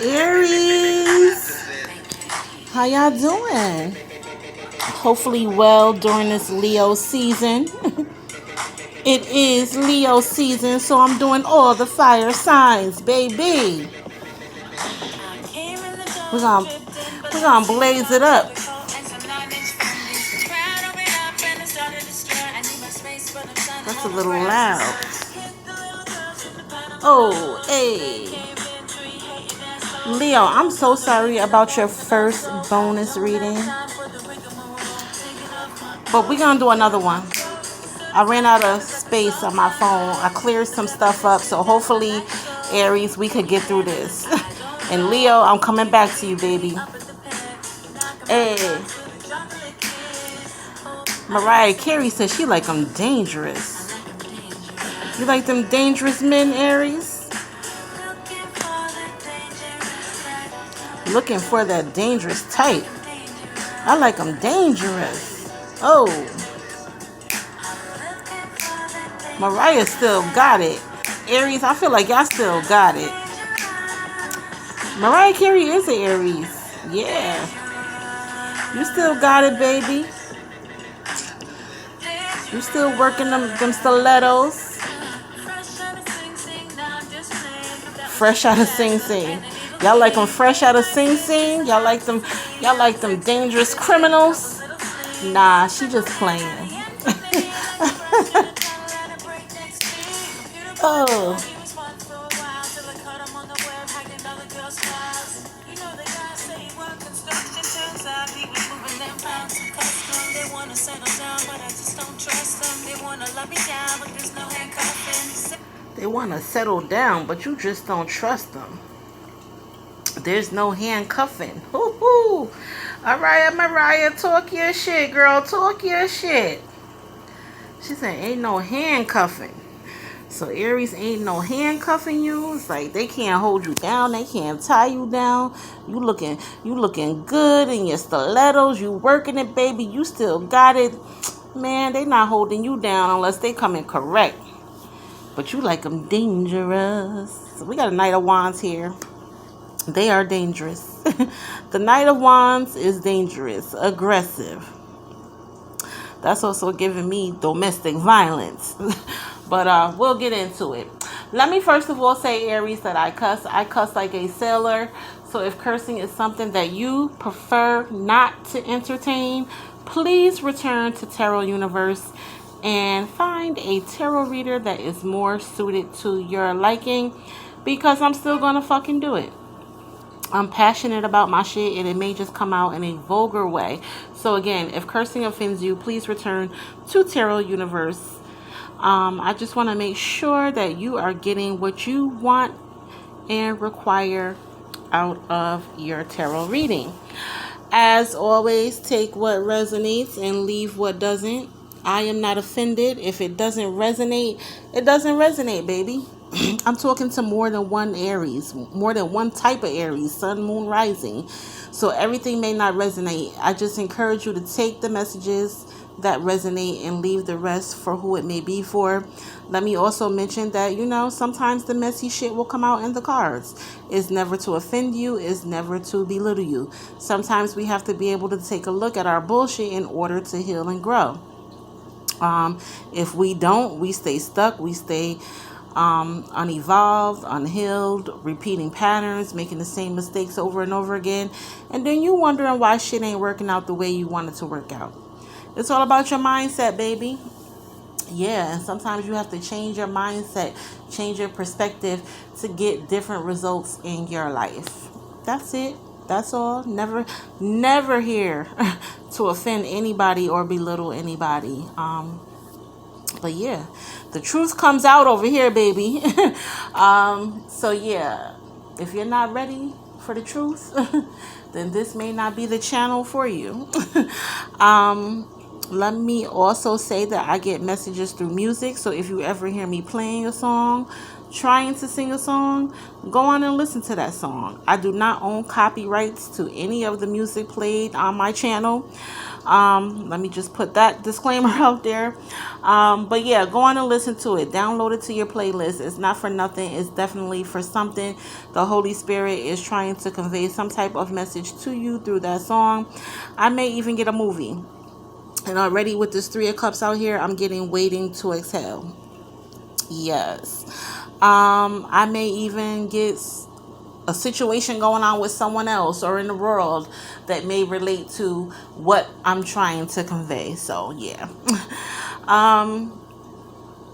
Aries, how y'all doing? Hopefully well during this Leo season. It is Leo season, so I'm doing all the fire signs, baby. We're gonna we're gonna blaze it up. That's a little loud. Oh, hey. Leo, I'm so sorry about your first bonus reading. But we're going to do another one. I ran out of space on my phone. I cleared some stuff up. So hopefully, Aries, we could get through this. And Leo, I'm coming back to you, baby. Hey. Mariah Carey says she like them dangerous. You like them dangerous men, Aries? Looking for that dangerous type. I like them dangerous. Oh. Mariah still got it. Aries, I feel like y'all still got it. Mariah Carey is an Aries. Yeah. You still got it, baby. You still working them stilettos. Fresh out of Sing Sing. Y'all like them fresh out of Sing Sing? Y'all like them dangerous criminals? Nah, she just playing. Oh. They want to settle down, but you just don't trust them. There's no handcuffing. Hoo-hoo. All right, Mariah, talk your shit, girl. Talk your shit. She said, ain't no handcuffing. So Aries ain't no handcuffing you. It's like they can't hold you down. They can't tie you down. You looking good in your stilettos. You working it, baby. You still got it. Man, they not holding you down unless they come in correct. But you like them dangerous. So we got a Knight of Wands here. They are dangerous. The Knight of Wands is dangerous, aggressive. That's also giving me domestic violence. But we'll get into it. Let me first of all say, Aries, that I cuss like a sailor. So if cursing is something that you prefer not to entertain, please return to Tarot Universe and find a tarot reader that is more suited to your liking, because I'm still gonna fucking do it. I'm passionate about my shit, and it may just come out in a vulgar way. So again, if cursing offends you, please return to Tarot Universe. I just want to make sure that you are getting what you want and require out of your tarot reading. As always, take what resonates and leave what doesn't. I am not offended. If it doesn't resonate, it doesn't resonate, baby. I'm talking to more than one Aries, more than one type of Aries, sun, moon, rising. So everything may not resonate. I just encourage you to take the messages that resonate and leave the rest for who it may be for. Let me also mention that, sometimes the messy shit will come out in the cards. It's never to offend you. It's never to belittle you. Sometimes we have to be able to take a look at our bullshit in order to heal and grow. If we don't, we stay stuck. We stay unevolved, unhealed, repeating patterns, making the same mistakes over and over again. And then you wondering why shit ain't working out the way you want it to work out. It's all about your mindset, baby. Yeah, and sometimes you have to change your mindset, change your perspective to get different results in your life. That's it. That's all. Never here to offend anybody or belittle anybody. But yeah, the truth comes out over here, baby. So yeah, if you're not ready for the truth, then this may not be the channel for you. Let me also say that I get messages through music. So if you ever hear me playing a song, trying to sing a song, go on and listen to that song. I do not own copyrights to any of the music played on my channel. Let me just put that disclaimer out there. But yeah, go on and listen to it. Download it to your playlist. It's not for nothing. It's definitely for something. The Holy Spirit is trying to convey some type of message to you through that song. I may even get a movie. And already with this Three of Cups out here, I'm getting Waiting to Exhale. Yes. I may even get a situation going on with someone else or in the world that may relate to what I'm trying to convey. So yeah.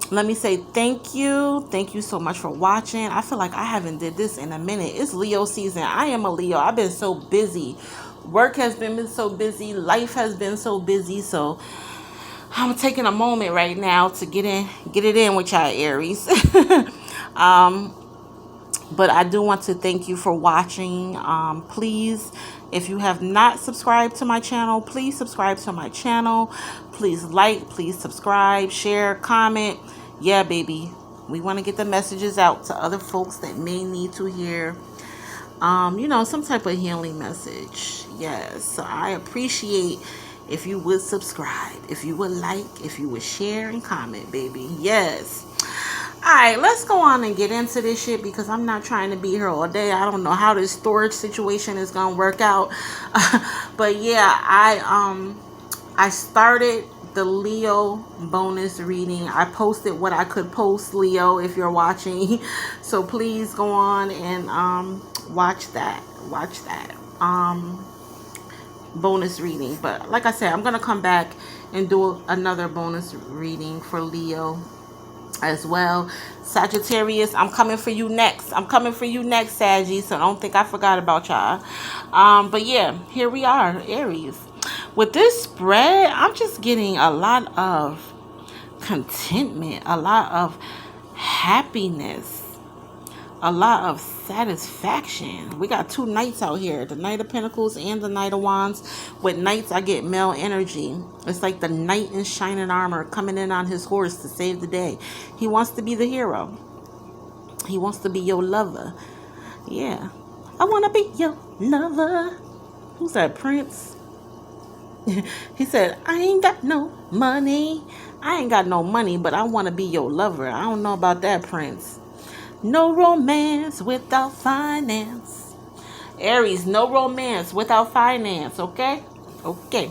Let me say thank you. Thank you so much for watching. I feel like I haven't did this in a minute. It's Leo season. I am a Leo. I've been so busy. Work has been so busy. Life has been so busy. So I'm taking a moment right now to get it in with y'all Aries. But I do want to thank you for watching. Please, if you have not subscribed to my channel, please subscribe to my channel. Please like, please subscribe, share, comment. Yeah, baby. We want to get the messages out to other folks that may need to hear, some type of healing message. Yes. So I appreciate if you would subscribe, if you would like, if you would share and comment, baby. Yes. Alright, let's go on and get into this shit because I'm not trying to be here all day. I don't know how this storage situation is gonna work out. But yeah, I started the Leo bonus reading. I posted what I could post, Leo, if you're watching. So please go on and watch that. Watch that. Bonus reading. But like I said, I'm gonna come back and do another bonus reading for Leo as well. Sagittarius, I'm coming for you next. I'm coming for you next, Saggy. So don't think I forgot about y'all. But yeah, here we are, Aries. With this spread, I'm just getting a lot of contentment, a lot of happiness, a lot of satisfaction. We got two knights out here, the Knight of Pentacles and the Knight of Wands. With knights, I get male energy. It's like the knight in shining armor coming in on his horse to save the day. He wants to be the hero. He wants to be your lover. Yeah. I want to be your lover. Who's that, Prince? He said, I ain't got no money. I ain't got no money, but I want to be your lover. I don't know about that, Prince. No romance without finance. Aries, no romance without finance, okay? Okay.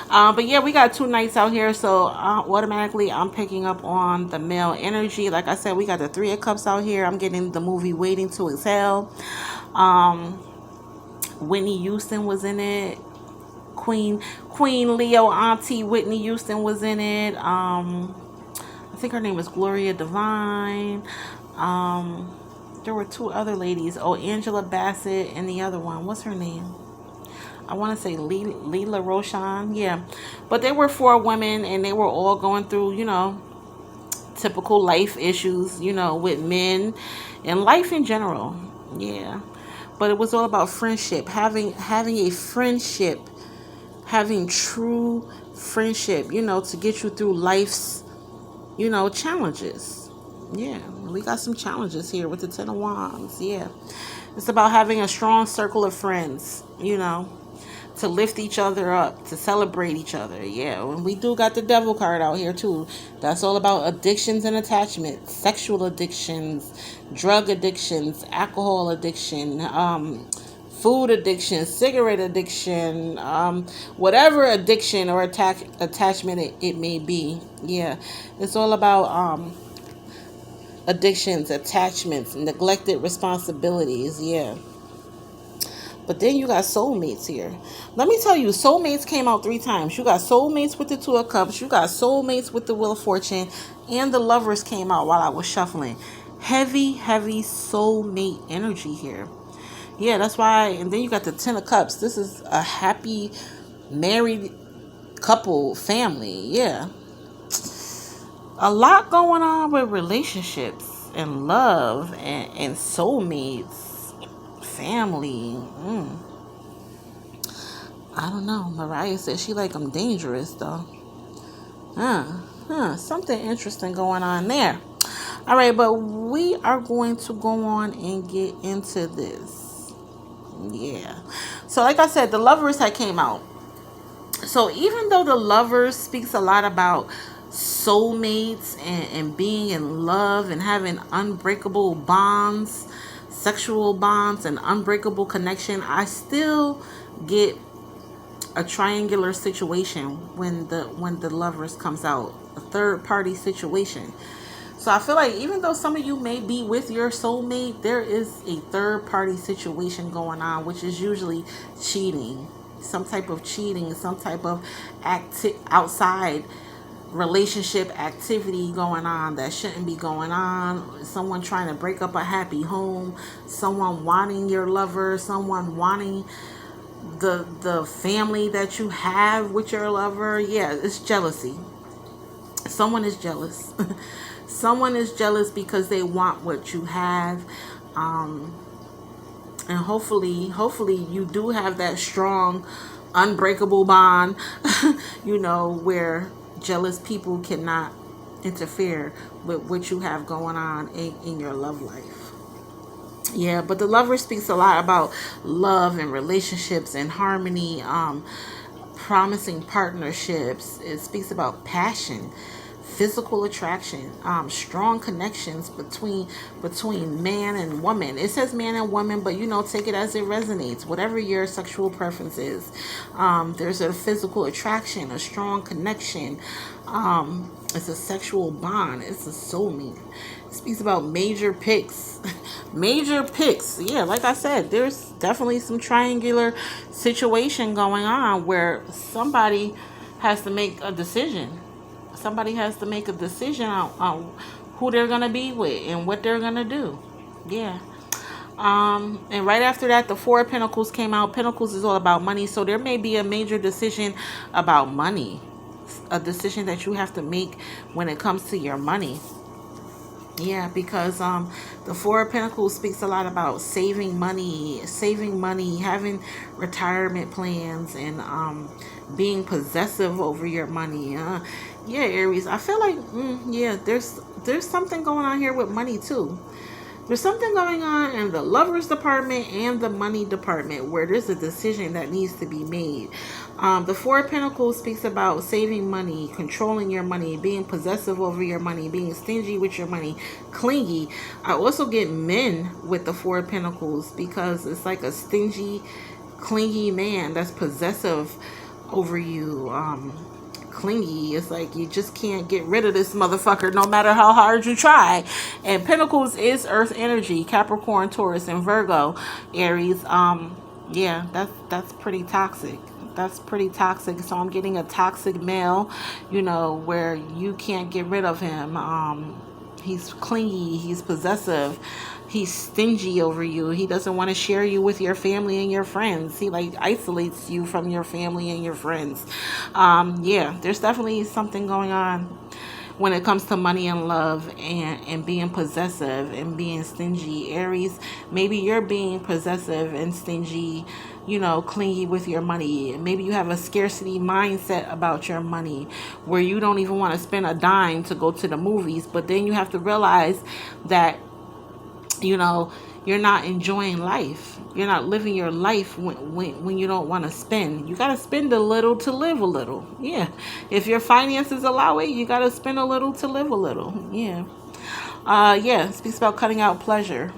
But yeah, we got two knights out here, so automatically I'm picking up on the male energy. Like I said, we got the Three of Cups out here. I'm getting the movie Waiting to Exhale. Whitney Houston was in it. Queen Leo auntie Whitney Houston was in it. I think her name was Gloria Devine. There were two other ladies. Oh, Angela Bassett and the other one. What's her name? I want to say Leela Roshan. Yeah. But they were four women and they were all going through, typical life issues, with men and life in general. Yeah. But it was all about friendship. Having a friendship. Having true friendship, to get you through life's, challenges. Yeah, we got some challenges here with the Ten of Wands. Yeah, it's about having a strong circle of friends, to lift each other up, to celebrate each other. Yeah, and we do got the Devil card out here too. That's all about addictions and attachments, sexual addictions, drug addictions, alcohol addiction, food addiction, cigarette addiction, whatever addiction or attachment it may be. Yeah, it's all about addictions, attachments, neglected responsibilities. Yeah. But then you got soulmates here. Let me tell you, soulmates came out 3 times. You got soulmates with the Two of Cups. You got soulmates with the Wheel of Fortune. And the Lovers came out while I was shuffling. Heavy, heavy soulmate energy here. Yeah, that's why. And then you got the Ten of Cups. This is a happy married couple family. Yeah. A lot going on with relationships and love and soulmates. Family. I don't know. Mariah said she like them dangerous though. Something interesting going on there. All right, but we are going to go on and get into this. Yeah. So, like I said, the Lovers had came out. So, even though the Lovers speaks a lot about soulmates and being in love and having unbreakable bonds, sexual bonds, and unbreakable connection, I still get a triangular situation when the Lovers comes out, a third party situation. So I feel like even though some of you may be with your soulmate, there is a third party situation going on, which is usually cheating, some type of cheating, some type of outside relationship activity going on that shouldn't be going on. Someone trying to break up a happy home, someone wanting your lover, someone wanting the family that you have with your lover. Yeah, it's jealousy. Someone is jealous. Someone is jealous because they want what you have. And hopefully you do have that strong unbreakable bond, where jealous people cannot interfere with what you have going on in your love life. Yeah, but the Lover speaks a lot about love and relationships and harmony, promising partnerships. It speaks about passion, physical attraction, strong connections between man and woman. It says man and woman, but take it as it resonates. Whatever your sexual preference is, there's a physical attraction, a strong connection. It's a sexual bond. It's a soulmate. It speaks about major picks. Major picks. Yeah, like I said, there's definitely some triangular situation going on where somebody has to make a decision. Somebody has to make a decision on who they're going to be with and what they're going to do. Yeah. And right after that, the Four of Pentacles came out. Pentacles is all about money. So there may be a major decision about money. A decision that you have to make when it comes to your money. Yeah, because the Four of Pentacles speaks a lot about saving money, having retirement plans, and being possessive over your money. Yeah, Aries, I feel like there's something going on here with money too. There's something going on in the Lovers department and the money department where there's a decision that needs to be made. The Four of Pentacles speaks about saving money, controlling your money, being possessive over your money, being stingy with your money, clingy. I also get men with the Four of Pentacles because it's like a stingy, clingy man that's possessive over you. Clingy. It's like you just can't get rid of this motherfucker no matter how hard you try. And Pentacles is earth energy, Capricorn, Taurus, and Virgo, Aries. Yeah, that's pretty toxic. That's pretty toxic. So I'm getting a toxic male, where you can't get rid of him. He's clingy, he's possessive, he's stingy over you. He doesn't want to share you with your family and your friends. He isolates you from your family and your friends. Yeah, there's definitely something going on when it comes to money and love and being possessive and being stingy. Aries, maybe you're being possessive and stingy, clingy with your money. Maybe you have a scarcity mindset about your money where you don't even want to spend a dime to go to the movies. But then you have to realize that, you're not enjoying life. You're not living your life when you don't want to spend. You got to spend a little to live a little. Yeah. If your finances allow it, you got to spend a little to live a little. Yeah. Yeah. It speaks about cutting out pleasure.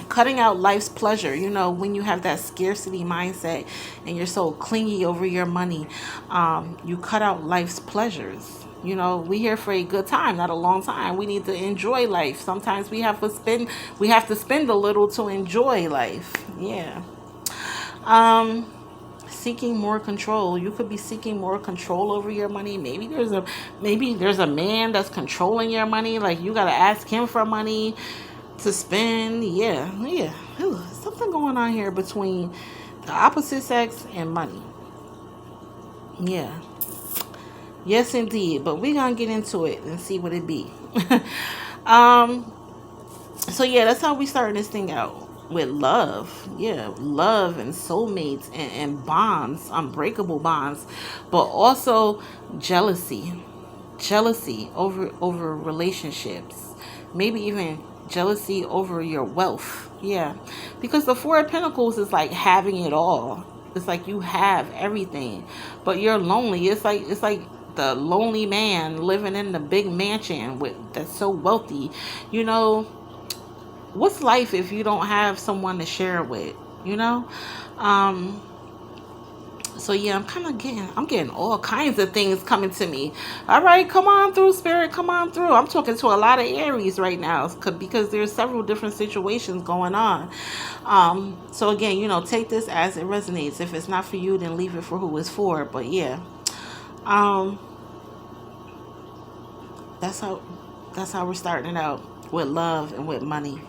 Cutting out life's pleasure. When you have that scarcity mindset and you're so clingy over your money, you cut out life's pleasures. We here for a good time, not a long time. We need to enjoy life. Sometimes we have to spend a little to enjoy life. Yeah. Seeking more control. You could be seeking more control over your money. Maybe there's a man that's controlling your money. Like you gotta ask him for money to spend. Yeah. Ooh, something going on here between the opposite sex and money. Yeah. Yes, indeed. But we're going to get into it and see what it be. So, yeah, that's how we starting this thing out. With love. Yeah, love and soulmates and bonds, unbreakable bonds. But also jealousy. Jealousy over relationships. maybe even jealousy over your wealth. Yeah, because the Four of Pentacles is like having it all. It's like you have everything, but you're lonely. It's like the lonely man living in the big mansion with that's so wealthy. You know, what's life if you don't have someone to share it with? You know, um, so yeah, I'm getting all kinds of things coming to me. All right, come on through, spirit, come on through. I'm talking to a lot of Aries right now because there's several different situations going on. So again, take this as it resonates. If it's not for you, then leave it for who it's for. But yeah, um, that's how we're starting it out, with love and with money.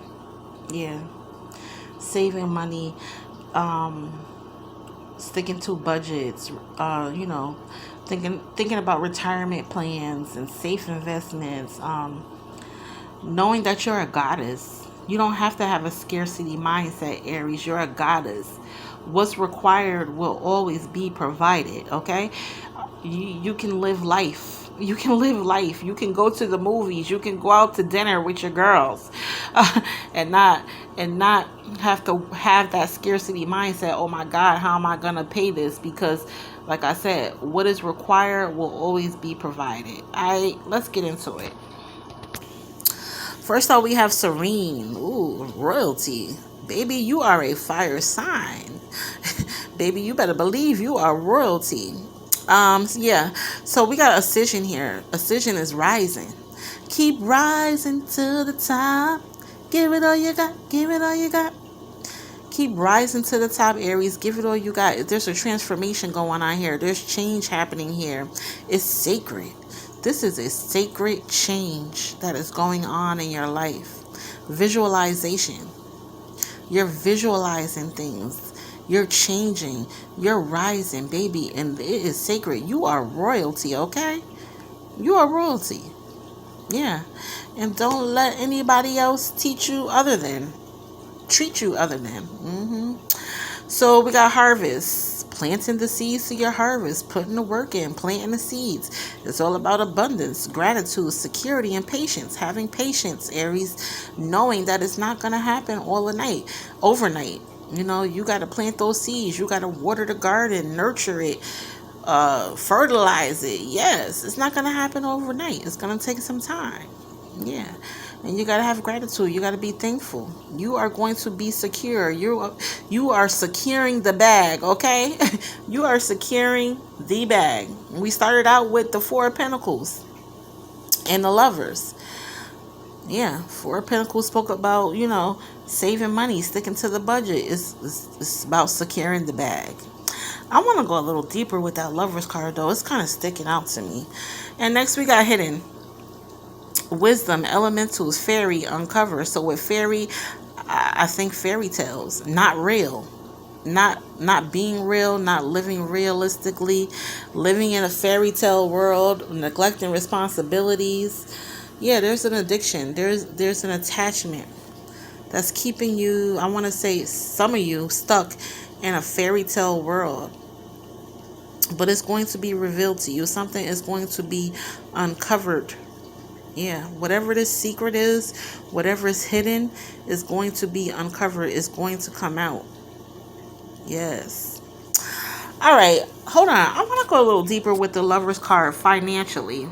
Yeah, saving money. Um, Sticking to budgets, thinking about retirement plans and safe investments, knowing that you're a goddess. You don't have to have a scarcity mindset, Aries. You're a goddess. What's required will always be provided, okay? You can live life. You can live life. You can go to the movies. You can go out to dinner with your girls, and not have to have that scarcity mindset. Oh my God, how am I gonna pay this? Because, like I said, what is required will always be provided. Let's get into it. First off, we have Serene. Ooh, royalty. Baby, you are a fire sign. Baby, you better believe you are royalty. Yeah. So we got Ascension here. Ascension is rising. Keep rising to the top. Give it all you got. Give it all you got. Keep rising to the top, Aries. Give it all you got. There's a transformation going on here. There's change happening here. It's sacred. This is a sacred change that is going on in your life. Visualization. You're visualizing things. You're changing. You're rising, baby. And it is sacred. You are royalty, okay? You are royalty. Yeah. And don't let anybody else treat you other than. So we got harvest, planting the seeds to your harvest, putting the work in, planting the seeds. It's all about abundance, gratitude, security, and patience. Having patience, Aries, knowing that it's not going to happen overnight. You got to plant those seeds. You got to water the garden, nurture it, fertilize it. Yes, it's not going to happen overnight. It's going to take some time. Yeah. And you got to have gratitude. You got to be thankful. You are going to be secure. You are securing the bag, okay? You are securing the bag. We started out with the Four of Pentacles and the Lovers. Yeah, Four of Pentacles spoke about, saving money, sticking to the budget. It's about securing the bag. I want to go a little deeper with that Lovers card, though. It's kind of sticking out to me. And next we got Hidden. Wisdom, elementals, fairy, uncover. So with fairy, I think fairy tales, not real, not being real, not living realistically, living in a fairy tale world, neglecting responsibilities. Yeah, there's an addiction. There's an attachment that's keeping you, I want to say some of you, stuck in a fairy tale world. But it's going to be revealed to you. Something is going to be uncovered. Yeah, whatever this secret is, whatever is hidden is going to be uncovered. It's going to come out. Yes. All right, hold on. I want to go a little deeper with the Lover's card financially.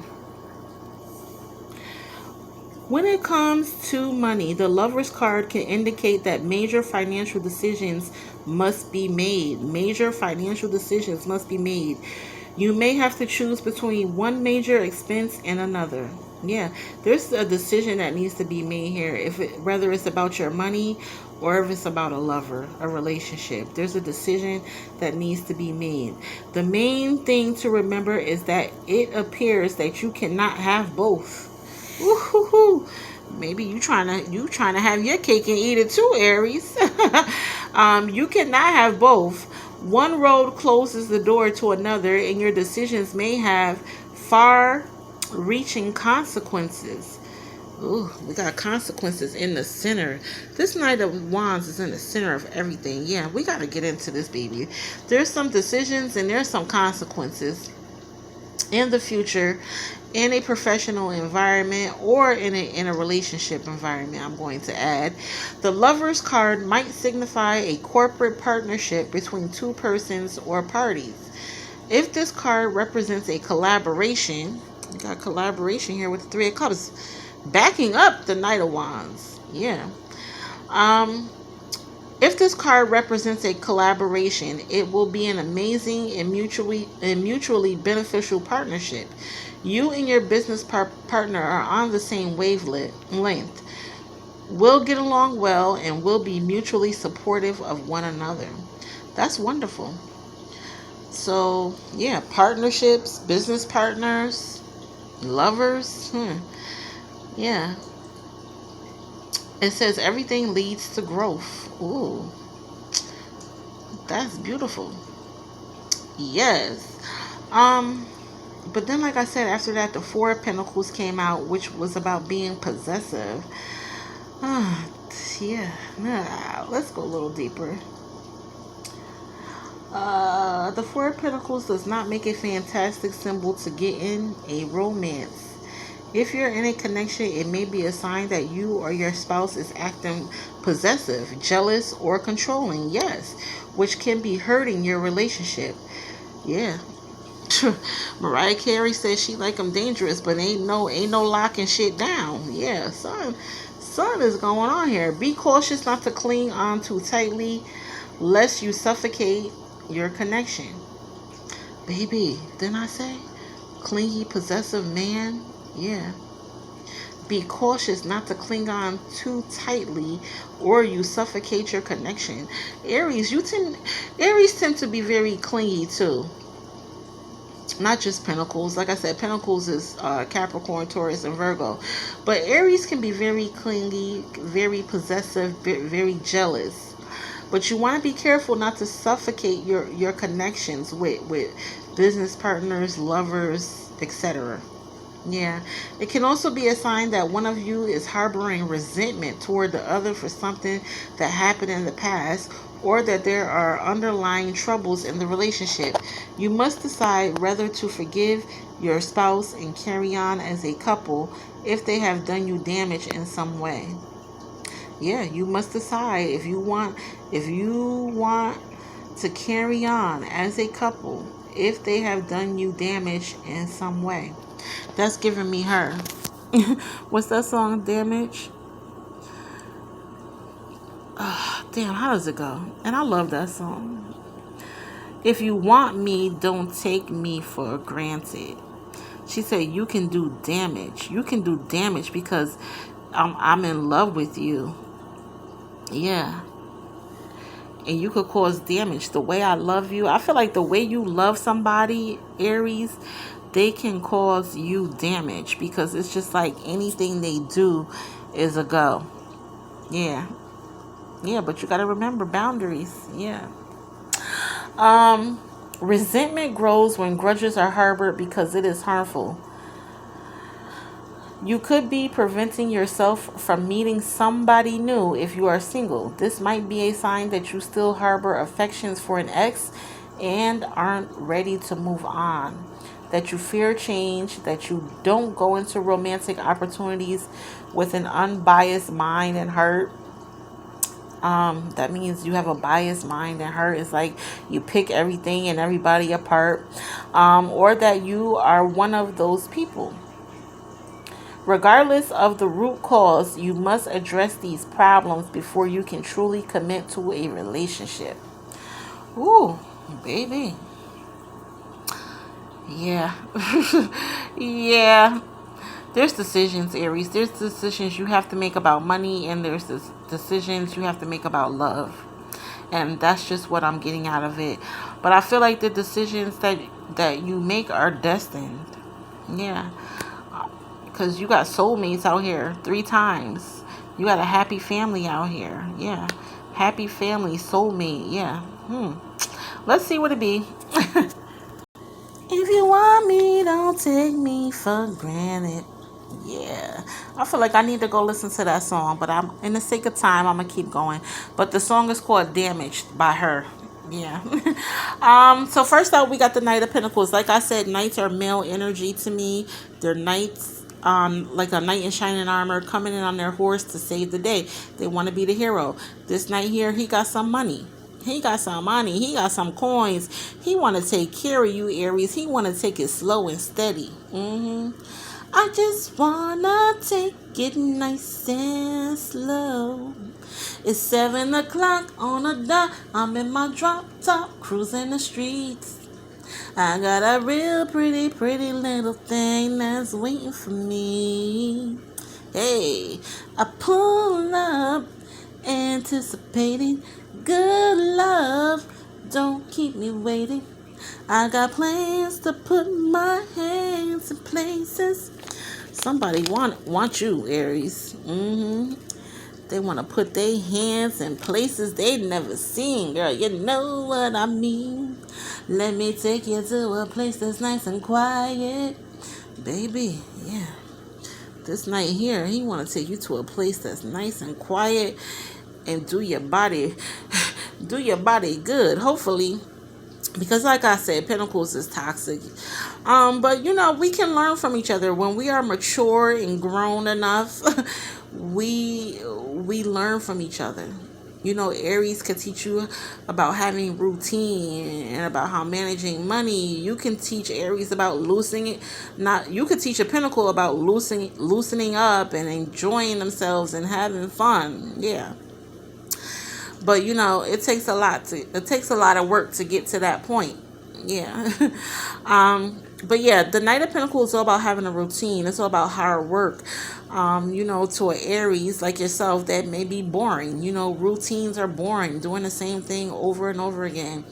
When it comes to money, the Lover's card can indicate that major financial decisions must be made. Major financial decisions must be made. You may have to choose between one major expense and another. Yeah, there's a decision that needs to be made here. Whether it's about your money or if it's about a lover, a relationship, there's a decision that needs to be made. The main thing to remember is that it appears that you cannot have both. Woo-hoo-hoo. Maybe you trying to have your cake and eat it too, Aries. You cannot have both. One road closes the door to another, and your decisions may have far-reaching consequences. Ooh, we got consequences in the center. This Knight of Wands is in the center of everything. Yeah, we got to get into this, baby. There's some decisions and there's some consequences. in the future in a professional environment or in a relationship environment. I'm going to add the Lovers card might signify a corporate partnership between two persons or parties. If this card represents a collaboration, we got collaboration here with the Three of Cups backing up the Knight of Wands. Yeah. um if this card represents a collaboration, it will be an amazing and mutually beneficial partnership. You and your business partner are on the same wavelength, will get along well, and will be mutually supportive of one another. That's wonderful. So, yeah, partnerships, business partners, lovers. Yeah. It says everything leads to growth. Ooh, that's beautiful. Yes. Um, but then, like I said, after that, the Four of Pentacles came out, which was about being possessive. Ah, yeah. Nah, let's go a little deeper. The Four of Pentacles does not make a fantastic symbol to get in a romance. If you're in a connection, it may be a sign that you or your spouse is acting possessive, jealous, or controlling. Yes, which can be hurting your relationship. Yeah. Mariah Carey says she like them dangerous, but ain't no locking shit down. Yeah, son is going on here. Be cautious not to cling on too tightly, lest you suffocate your connection. Baby, didn't I say clingy, possessive man? Yeah. Be cautious not to cling on too tightly, or you suffocate your connection. Aries tend to be very clingy too. Not just Pentacles. Like I said, Pentacles is Capricorn, Taurus, and Virgo. But Aries can be very clingy, very possessive, very jealous. But you want to be careful not to suffocate your connections with business partners, lovers, etc. Yeah. It can also be a sign that one of you is harboring resentment toward the other for something that happened in the past, or that there are underlying troubles in the relationship. You must decide whether to forgive your spouse and carry on as a couple if they have done you damage in some way. Yeah, you must decide if you want to carry on as a couple if they have done you damage in some way. That's giving me her. What's that song? Damage? Damn, how does it go? And I love that song. If you want me, don't take me for granted. She said you can do damage. You can do damage because I'm in love with you. Yeah. And you could cause damage. The way I love you, I feel like the way you love somebody, Aries, they can cause you damage because it's just like anything they do is a go. Yeah. Yeah, but you got to remember boundaries. Yeah. Resentment grows when grudges are harbored because it is harmful. You could be preventing yourself from meeting somebody new if you are single. This might be a sign that you still harbor affections for an ex and aren't ready to move on. That you fear change, that you don't go into romantic opportunities with an unbiased mind and heart. That means you have a biased mind and heart. It's like you pick everything and everybody apart. Or that you are one of those people. Regardless of the root cause, you must address these problems before you can truly commit to a relationship. Ooh, baby. Yeah. Yeah. There's decisions, Aries. There's decisions you have to make about money, and there's decisions you have to make about love. And that's just what I'm getting out of it. But I feel like the decisions that you make are destined. Yeah. Because you got soulmates out here 3 times. You got a happy family out here. Yeah. Happy family, soulmate. Yeah. Let's see what it be. If you want me, don't take me for granted. Yeah. I feel like I need to go listen to that song. But I'm in the sake of time, I'm going to keep going. But the song is called Damaged by her. Yeah. So first out, we got the Knight of Pentacles. Like I said, knights are male energy to me. They're knights, like a knight in shining armor, coming in on their horse to save the day. They want to be the hero. This knight here, he got some money. He got some money. He got some coins. He want to take care of you, Aries. He want to take it slow and steady. I just wanna take it nice and slow. It's 7 o'clock on the dot. I'm in my drop top, cruising the streets. I got a real pretty, pretty little thing that's waiting for me. Hey, I pull up, anticipating good love. Don't keep me waiting. I got plans to put my hands in places. Somebody want you, Aries. They want to put their hands in places they never seen, girl. You know what I mean. Let me take you to a place that's nice and quiet, baby. Yeah, this night here, he want to take you to a place that's nice and quiet and do your body good. Hopefully, because like I said, Pentacles is toxic. But we can learn from each other when we are mature and grown enough. we learn from each other. Aries could teach you about having routine and about how managing money. You can teach Aries about loosening it. Not you could teach a Pentacle about loosening up and enjoying themselves and having fun. Yeah. But it takes a lot of work to get to that point. Yeah. But yeah, the Knight of Pentacles is all about having a routine. It's all about hard work. To an Aries like yourself, that may be boring. Routines are boring, doing the same thing over and over again.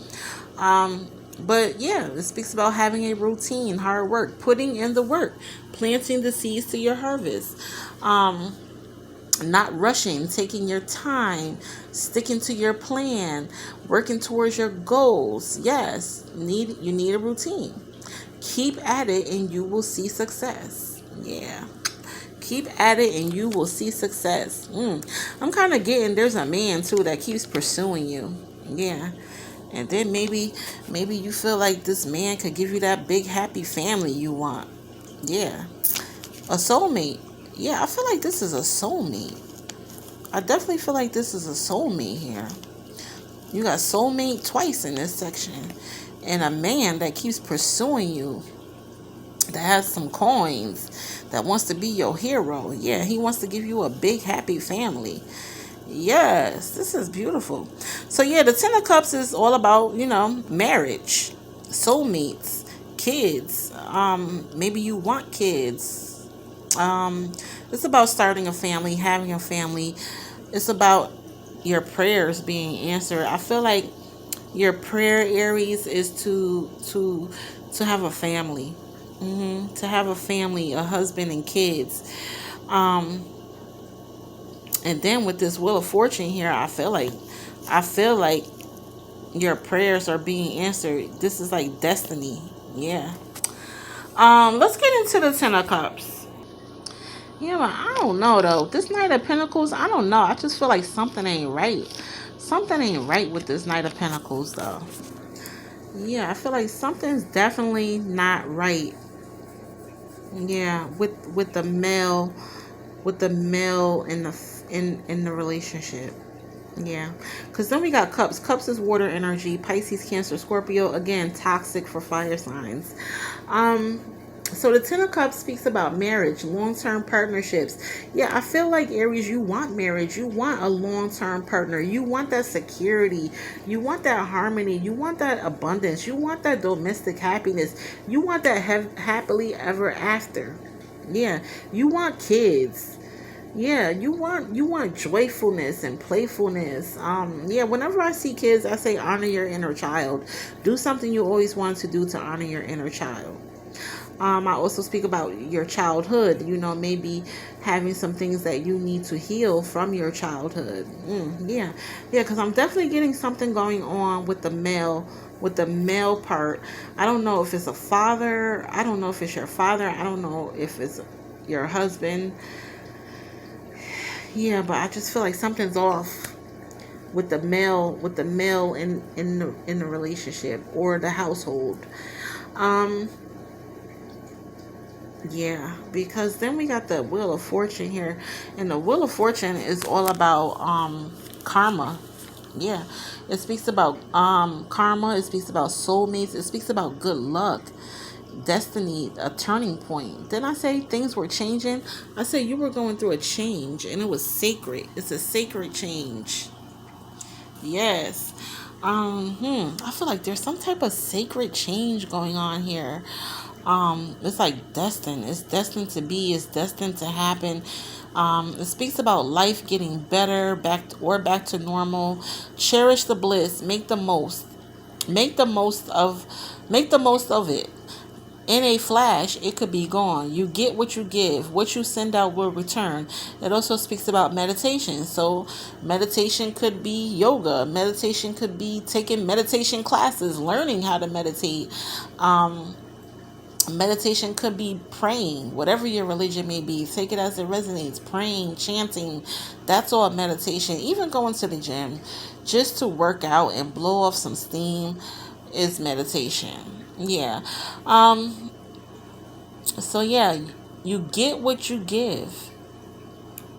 But yeah, it speaks about having a routine, hard work, putting in the work, planting the seeds to your harvest. Not rushing, taking your time, sticking to your plan, working towards your goals. Yes, you need a routine. Keep at it and you will see success. Yeah. Keep at it and you will see success. I'm kind of getting there's a man too that keeps pursuing you. Yeah. And then maybe you feel like this man could give you that big happy family you want. Yeah. A soulmate. Yeah, I feel like this is a soulmate. I definitely feel like this is a soulmate here. You got soulmate twice in this section. And a man that keeps pursuing you, that has some coins, that wants to be your hero. Yeah, he wants to give you a big happy family. Yes, this is beautiful. So yeah, the Ten of Cups is all about, marriage, soulmates, kids. Maybe you want kids. It's about starting a family, having a family. It's about your prayers being answered. I feel like your prayer, Aries, is to have a family. To have a family, a husband and kids. And then with this Wheel of Fortune here, I feel like your prayers are being answered. This is like destiny. Yeah. Let's get into the Ten of Cups. Yeah, but I don't know though. This Knight of Pentacles, I don't know. I just feel like something ain't right. Something ain't right with this Knight of Pentacles though. Yeah, I feel like something's definitely not right. Yeah, with the male in the relationship. Yeah, because then we got Cups. Cups is water energy. Pisces, Cancer, Scorpio. Again, toxic for fire signs. So the Ten of Cups speaks about marriage, long-term partnerships. Yeah, I feel like Aries, you want marriage. You want a long-term partner. You want that security. You want that harmony. You want that abundance. You want that domestic happiness. You want that happily ever after. Yeah, you want kids. Yeah, you want joyfulness and playfulness. Yeah, whenever I see kids, I say honor your inner child. Do something you always wanted to do to honor your inner child. I also speak about your childhood, maybe having some things that you need to heal from your childhood. Yeah, because I'm definitely getting something going on with the male part. I don't know if it's a father. I don't know if it's your father. I don't know if it's your husband. Yeah, but I just feel like something's off. with the male in the relationship or the household. Um, yeah, because then we got the Wheel of Fortune here, and the Wheel of Fortune is all about karma. Yeah, it speaks about karma. It speaks about soulmates. It speaks about good luck, destiny, a turning point. Then I say things were changing. I say you were going through a change, and it was sacred. It's a sacred change. Yes. I feel like there's some type of sacred change going on here. It's like destined. It's destined to be. It's destined to happen. It speaks about life getting better, back to normal. Cherish the bliss. Make the most. Make the most of. Make the most of it. In a flash, it could be gone. You get what you give. What you send out will return. It also speaks about meditation. So, meditation could be yoga. Meditation could be taking meditation classes, learning how to meditate. Um, Meditation could be praying, whatever your religion may be. Take it as it resonates. Praying, chanting, that's all meditation. Even going to the gym just to work out and blow off some steam is meditation. Yeah. So yeah, you get what you give.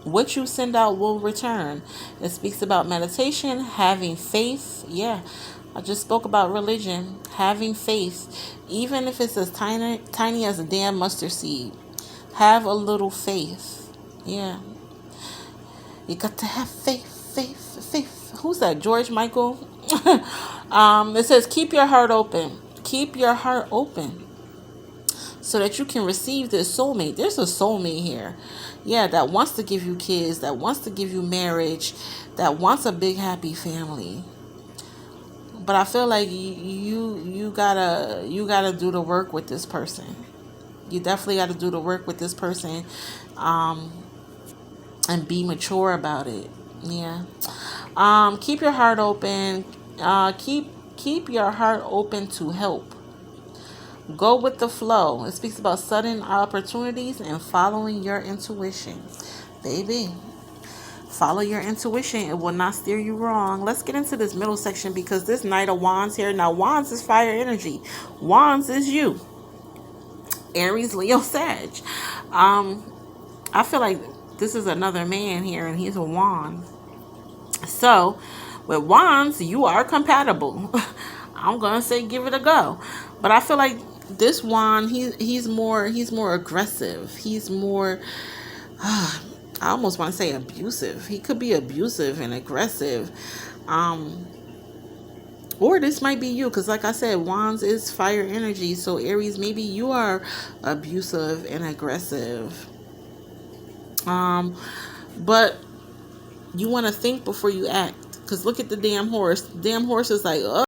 What you send out will return. It speaks about meditation, having faith. Yeah, I just spoke about religion, having faith, even if it's as tiny as a damn mustard seed. Have a little faith. Yeah, you got to have faith. Who's that? George Michael. It says keep your heart open. Keep your heart open so that you can receive this soulmate. There's a soulmate here. Yeah, that wants to give you kids, that wants to give you marriage, that wants a big happy family. But I feel like you gotta do the work with this person. You definitely got to do the work with this person, um, and be mature about it. Yeah. Keep your heart open. Keep your heart open to help. Go with the flow. It speaks about sudden opportunities and following your intuition. Baby, follow your intuition. It will not steer you wrong. Let's get into this middle section because this Knight of Wands here. Now, Wands is fire energy. Wands is you. Aries, Leo, Sag. Um, I feel like this is another man here and he's a wand. So, with wands, you are compatible. I'm gonna say give it a go, but I feel like this wand, he's more aggressive. He's more. I almost want to say abusive. He could be abusive and aggressive. Um, or this might be you, because like I said, wands is fire energy. So Aries, maybe you are abusive and aggressive. Um, but you want to think before you act. Because look at the damn horse. The damn horse is like, oh.